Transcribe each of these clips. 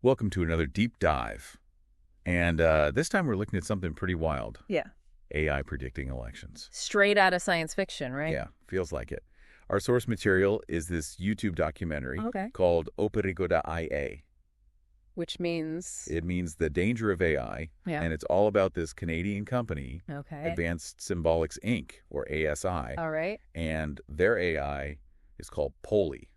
Welcome to another deep dive. And this time we're looking at something pretty wild. Yeah. AI predicting elections. Straight out of science fiction, right? Yeah, feels like it. Our source material is this YouTube documentary called O Perigo da IA. Which means? It means the danger of AI, and it's all about this Canadian company, Advanced Symbolics Inc., or ASI. All right. And their AI is called Polly.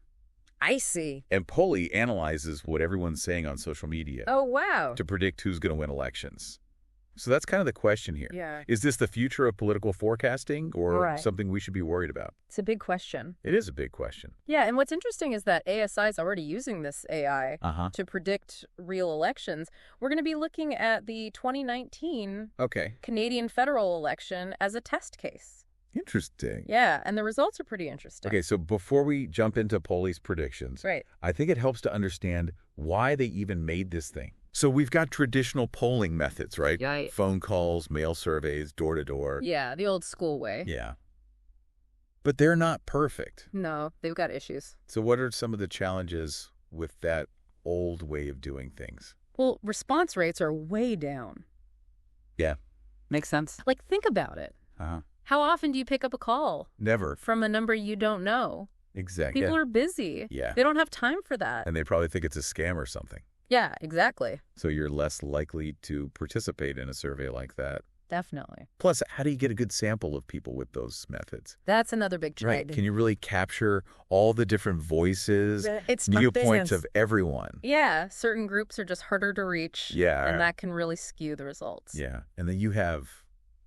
I see. And Polly analyzes what everyone's saying on social media. Oh, wow. To predict who's going to win elections. So that's kind of the question here. Yeah. Is this the future of political forecasting or something we should be worried about? It's a big question. It is a big question. Yeah, and what's interesting is that ASI is already using this AI to predict real elections. We're going to be looking at the 2019 Canadian federal election as a test case. Interesting. Yeah, and the results are pretty interesting. Okay, so before we jump into Polly's predictions, I think it helps to understand why they even made this thing. So we've got traditional polling methods, right? Right. Phone calls, mail surveys, door-to-door. Yeah, the old school way. Yeah. But they're not perfect. No, they've got issues. So what are some of the challenges with that old way of doing things? Well, response rates are way down. Yeah. Makes sense. Like, think about it. How often do you pick up a call? Never. From a number you don't know? Exactly. People are busy. Yeah. They don't have time for that. And they probably think it's a scam or something. Yeah, exactly. So you're less likely to participate in a survey like that. Definitely. Plus, how do you get a good sample of people with those methods? That's another big trade. Right. Can you really capture all the different voices, viewpoints of everyone? Yeah. Certain groups are just harder to reach. Yeah. And that can really skew the results. Yeah. And then you have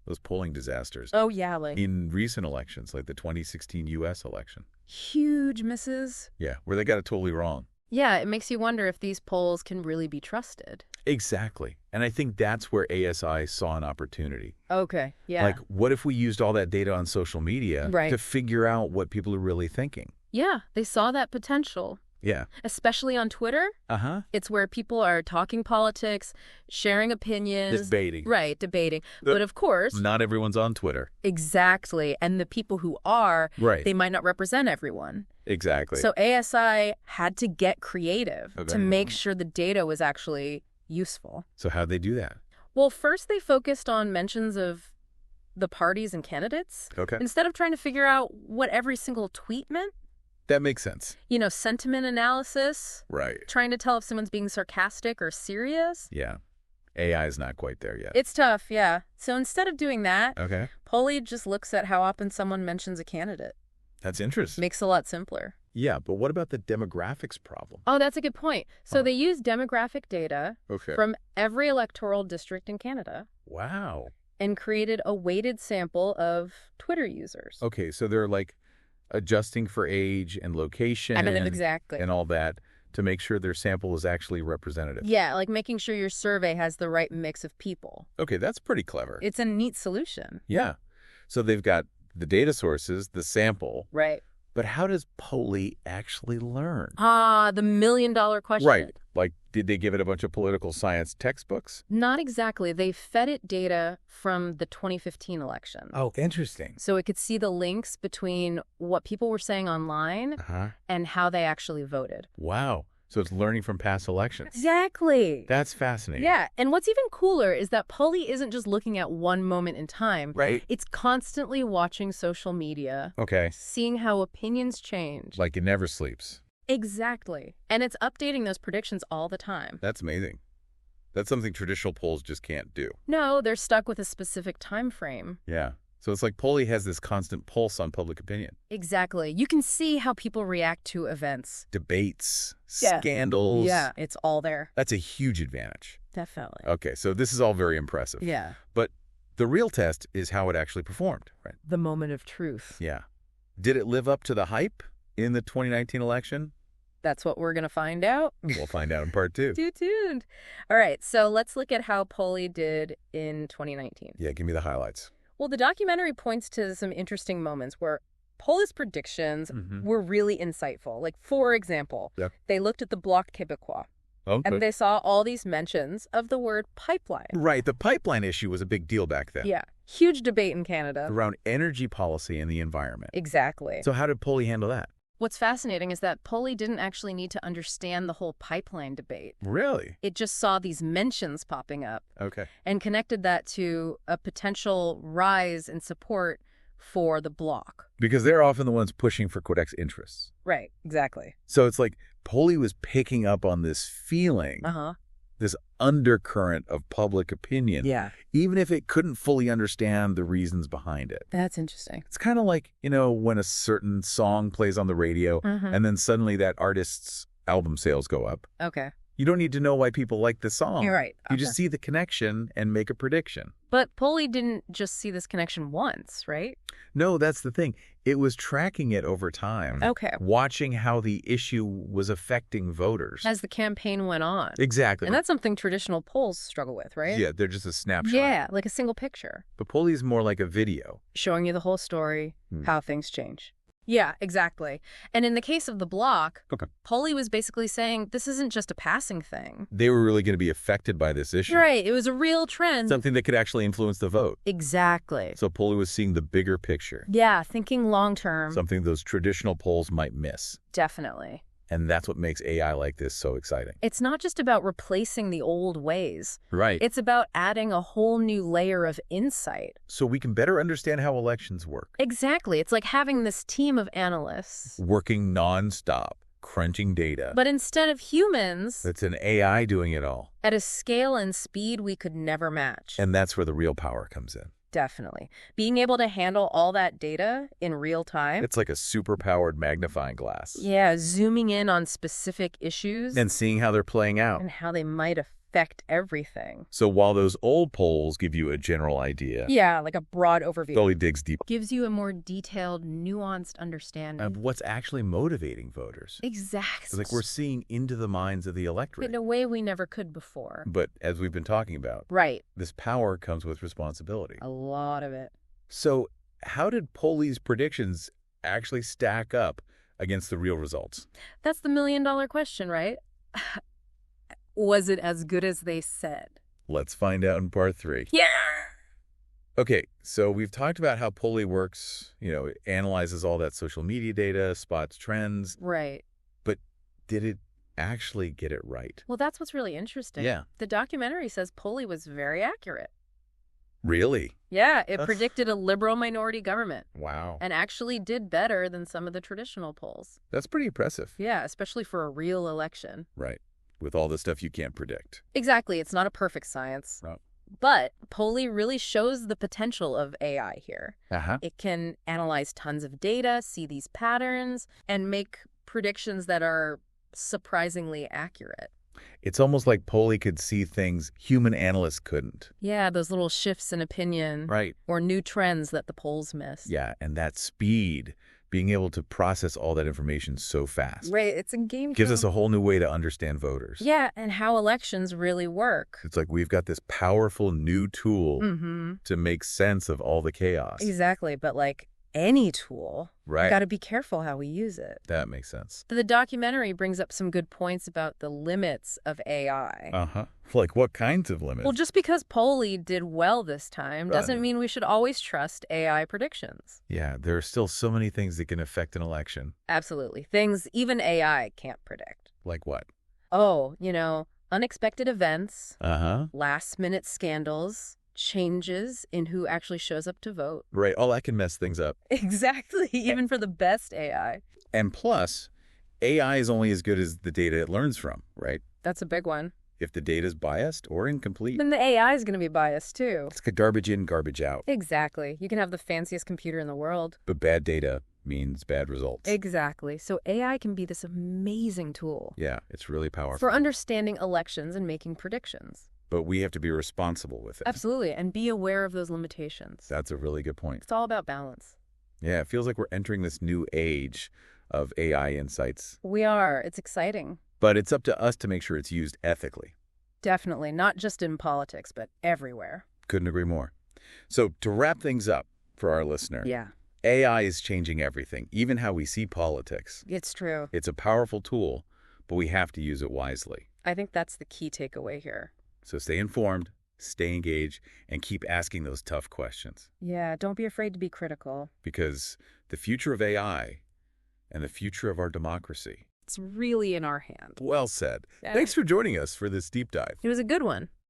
those polling disasters. Oh, yeah. Like in recent elections, like the 2016 U.S. election. Huge misses. Yeah. Where they got it totally wrong. Yeah. It makes you wonder if these polls can really be trusted. Exactly. And I think that's where ASI saw an opportunity. Okay. Yeah. Like, what if we used all that data on social media to figure out what people are really thinking? Yeah. They saw that potential. Yeah. Especially on Twitter. It's where people are talking politics, sharing opinions. Debating. Right, debating. But of course... Not everyone's on Twitter. Exactly. And the people who are, they might not represent everyone. Exactly. So ASI had to get creative to make sure the data was actually useful. So how'd they do that? Well, first they focused on mentions of the parties and candidates. Instead of trying to figure out what every single tweet meant. That makes sense. You know, sentiment analysis. Right. Trying to tell if someone's being sarcastic or serious. Yeah. AI is not quite there yet. It's tough, yeah. So instead of doing that, Okay. Polly just looks at how often someone mentions a candidate. That's interesting. Makes it a lot simpler. Yeah, but what about the demographics problem? Oh, that's a good point. So they use demographic data from every electoral district in Canada. Wow. And created a weighted sample of Twitter users. Okay, so they're like adjusting for age and location and all that to make sure their sample is actually representative. Yeah, like making sure your survey has the right mix of people. Okay, that's pretty clever. It's a neat solution. Yeah. So they've got the data sources, the sample. Right. But how does Polly actually learn? The million-dollar question. Right. Like, did they give it a bunch of political science textbooks? Not exactly. They fed it data from the 2015 election. Oh, interesting. So it could see the links between what people were saying online and how they actually voted. Wow. So it's learning from past elections. Exactly. That's fascinating. Yeah. And what's even cooler is that Polly isn't just looking at one moment in time. Right. It's constantly watching social media. Okay. Seeing how opinions change. Like it never sleeps. Exactly. And it's updating those predictions all the time. That's amazing. That's something traditional polls just can't do. No, they're stuck with a specific time frame. Yeah. So it's like Polly has this constant pulse on public opinion. Exactly. You can see how people react to events. Debates, scandals. Yeah, it's all there. That's a huge advantage. Definitely. Okay, so this is all very impressive. Yeah. But the real test is how it actually performed, right? The moment of truth. Yeah. Did it live up to the hype in the 2019 election? That's what we're going to find out. We'll find out in part 2. Stay tuned. All right, so let's look at how Polly did in 2019. Yeah, give me the highlights. Well, the documentary points to some interesting moments where Polly's predictions were really insightful. Like, for example, they looked at the Bloc Québécois. And they saw all these mentions of the word pipeline. Right. The pipeline issue was a big deal back then. Yeah. Huge debate in Canada. Around energy policy and the environment. Exactly. So how did Polly handle that? What's fascinating is that Polly didn't actually need to understand the whole pipeline debate. Really? It just saw these mentions popping up. Okay. And connected that to a potential rise in support for the bloc. Because they're often the ones pushing for Quebec's interests. Right, exactly. So it's like Polly was picking up on this feeling, this undercurrent of public opinion, even if it couldn't fully understand the reasons behind it. That's interesting. It's kind of like, when a certain song plays on the radio and then suddenly that artist's album sales go up. Okay. You don't need to know why people like the song. You're right. You just see the connection and make a prediction. But Polly didn't just see this connection once, right? No, that's the thing. It was tracking it over time. Okay. Watching how the issue was affecting voters. As the campaign went on. Exactly. And that's something traditional polls struggle with, right? Yeah, they're just a snapshot. Yeah, like a single picture. But Polly's more like a video. Showing you the whole story, how things change. Yeah, exactly. And in the case of the bloc, Polly was basically saying this isn't just a passing thing. They were really going to be affected by this issue. Right. It was a real trend. Something that could actually influence the vote. Exactly. So Polly was seeing the bigger picture. Yeah, thinking long term. Something those traditional polls might miss. Definitely. And that's what makes AI like this so exciting. It's not just about replacing the old ways. Right. It's about adding a whole new layer of insight. So we can better understand how elections work. Exactly. It's like having this team of analysts. Working nonstop, crunching data. But instead of humans... It's an AI doing it all. At a scale and speed we could never match. And that's where the real power comes in. Definitely. Being able to handle all that data in real time. It's like a super-powered magnifying glass. Yeah, zooming in on specific issues. And seeing how they're playing out. And how they might affect everything. So while those old polls give you a general idea. Yeah, like a broad overview. Polly digs deep. Gives you a more detailed, nuanced understanding. Of what's actually motivating voters. Exactly. It's like we're seeing into the minds of the electorate. In a way we never could before. But as we've been talking about. Right. This power comes with responsibility. A lot of it. So how did Polly's predictions actually stack up against the real results? That's the million-dollar question, right? Was it as good as they said? Let's find out in part 3. Yeah! Okay, so we've talked about how Polly works, it analyzes all that social media data, spots trends. Right. But did it actually get it right? Well, that's what's really interesting. Yeah. The documentary says Polly was very accurate. Really? Yeah, it predicted a liberal minority government. Wow. And actually did better than some of the traditional polls. That's pretty impressive. Yeah, especially for a real election. Right. With all the stuff you can't predict. Exactly. It's not a perfect science. No. But Polly really shows the potential of AI here. It can analyze tons of data, see these patterns, and make predictions that are surprisingly accurate. It's almost like Polly could see things human analysts couldn't. Yeah, those little shifts in opinion. Right. Or new trends that the polls miss. Yeah, and that speed, being able to process all that information so fast. Right, it's a game changer. Gives us a whole new way to understand voters. Yeah, and how elections really work. It's like we've got this powerful new tool to make sense of all the chaos. Exactly, but like any tool, right, got to be careful how we use it. That makes sense. The documentary brings up some good points about the limits of AI. Like what kinds of limits? Well, just because Polly did well this time doesn't mean we should always trust AI predictions. Yeah, there are still so many things that can affect an election. Absolutely. Things even AI can't predict. Like what? Oh, unexpected events, last-minute scandals, changes in who actually shows up to vote. Right, all that can mess things up. Exactly, even for the best AI. And plus, AI is only as good as the data it learns from, right? That's a big one. If the data is biased or incomplete. Then the AI is going to be biased, too. It's like garbage in, garbage out. Exactly. You can have the fanciest computer in the world. But bad data means bad results. Exactly. So AI can be this amazing tool. Yeah, it's really powerful. For understanding elections and making predictions. But we have to be responsible with it. Absolutely, and be aware of those limitations. That's a really good point. It's all about balance. Yeah, it feels like we're entering this new age of AI insights. We are. It's exciting. But it's up to us to make sure it's used ethically. Definitely, not just in politics, but everywhere. Couldn't agree more. So to wrap things up for our listener, AI is changing everything, even how we see politics. It's true. It's a powerful tool, but we have to use it wisely. I think that's the key takeaway here. So stay informed, stay engaged, and keep asking those tough questions. Yeah, don't be afraid to be critical. Because the future of AI and the future of our democracy. It's really in our hand. Well said. Thanks for joining us for this deep dive. It was a good one.